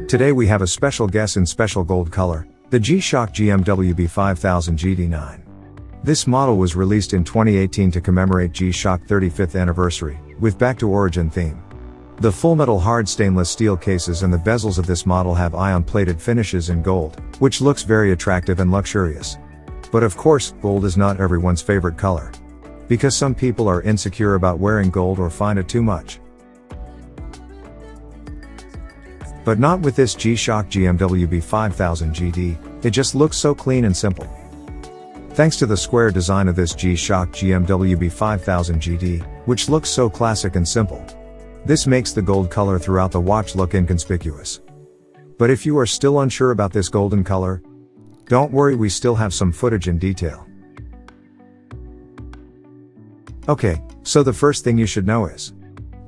Today we have a special guest in special gold color, the G-SHOCK GMW-B5000GD-9. This model was released in 2018 to commemorate G-SHOCK 35th anniversary, with back to origin theme. The full metal hard stainless steel cases and the bezels of this model have ion-plated finishes in gold, which looks very attractive and luxurious. But of course, gold is not everyone's favorite color. Because some people are insecure about wearing gold or find it too much. But not with this G-SHOCK GMW-B5000GD, it just looks so clean and simple. Thanks to the square design of this G-SHOCK GMW-B5000GD, which looks so classic and simple. This makes the gold color throughout the watch look inconspicuous. But if you are still unsure about this golden color, don't worry, we still have some footage in detail. Okay, so the first thing you should know is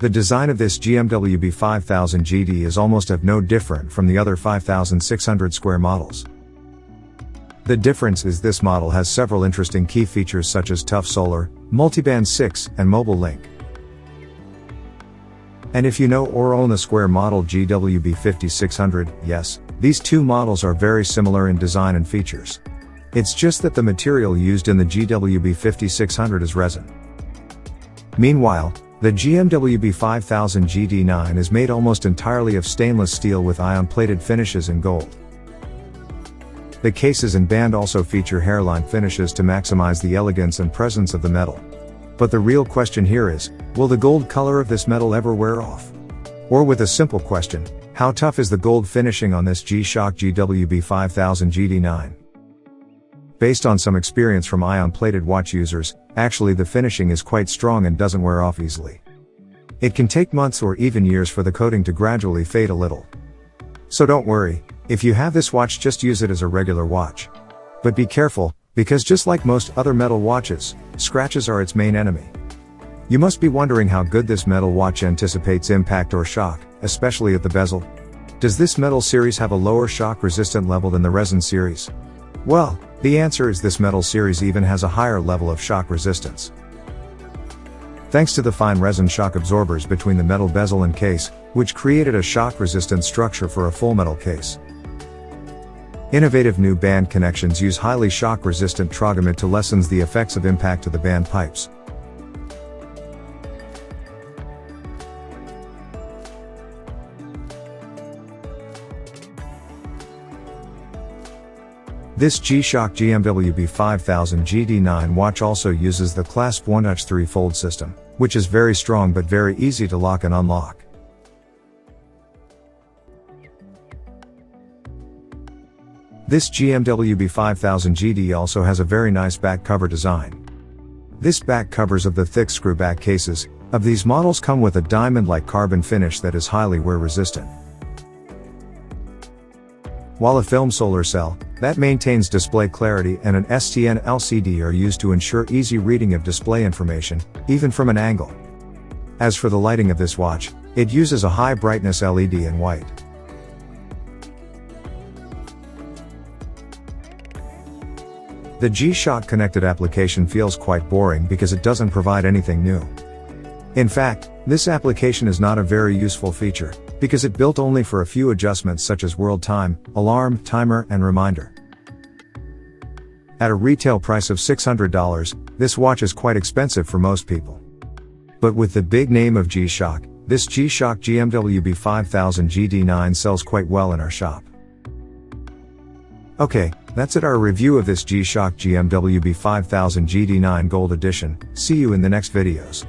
the design of this GMW-B5000GD is almost no different from the other 5600 square models. The difference is this model has several interesting key features such as tough solar, multiband 6, and mobile link. And if you know or own the square model GW-B5600, yes, these two models are very similar in design and features. It's just that the material used in the GW-B5600 is resin. Meanwhile, the GMW-B5000GD-9 is made almost entirely of stainless steel with ion-plated finishes in gold. The cases and band also feature hairline finishes to maximize the elegance and presence of the metal. But the real question here is, will the gold color of this metal ever wear off? Or with a simple question, how tough is the gold finishing on this G-SHOCK GW-B5000GD-9? Based on some experience from ion-plated watch users, actually the finishing is quite strong and doesn't wear off easily. It can take months or even years for the coating to gradually fade a little. So don't worry, if you have this watch, just use it as a regular watch. But be careful, because just like most other metal watches, scratches are its main enemy. You must be wondering how good this metal watch anticipates impact or shock, especially at the bezel. Does this metal series have a lower shock resistant level than the resin series? Well, the answer is this metal series even has a higher level of shock resistance. Thanks to the fine resin shock absorbers between the metal bezel and case, which created a shock-resistant structure for a full metal case. Innovative new band connections use highly shock-resistant trogamid to lessen the effects of impact to the band pipes. This G-SHOCK GMW-B5000GD-9 watch also uses the Clasp 1 3 fold system, which is very strong but very easy to lock and unlock. This GMW-B5000GD also has a very nice back cover design. This back covers of the thick screwback cases of these models come with a diamond-like carbon finish that is highly wear resistant. While a film solar cell that maintains display clarity and an STN LCD are used to ensure easy reading of display information, even from an angle. As for the lighting of this watch, it uses a high brightness LED in white. The G-SHOCK connected application feels quite boring because it doesn't provide anything new. In fact, this application is not a very useful feature, because it built only for a few adjustments such as world time, alarm, timer, and reminder. At a retail price of $600, this watch is quite expensive for most people. But with the big name of G-SHOCK, this G-SHOCK GMW-B5000GD-9 sells quite well in our shop. Okay, that's it, our review of this G-SHOCK GMW-B5000GD-9 Gold Edition. See you in the next videos.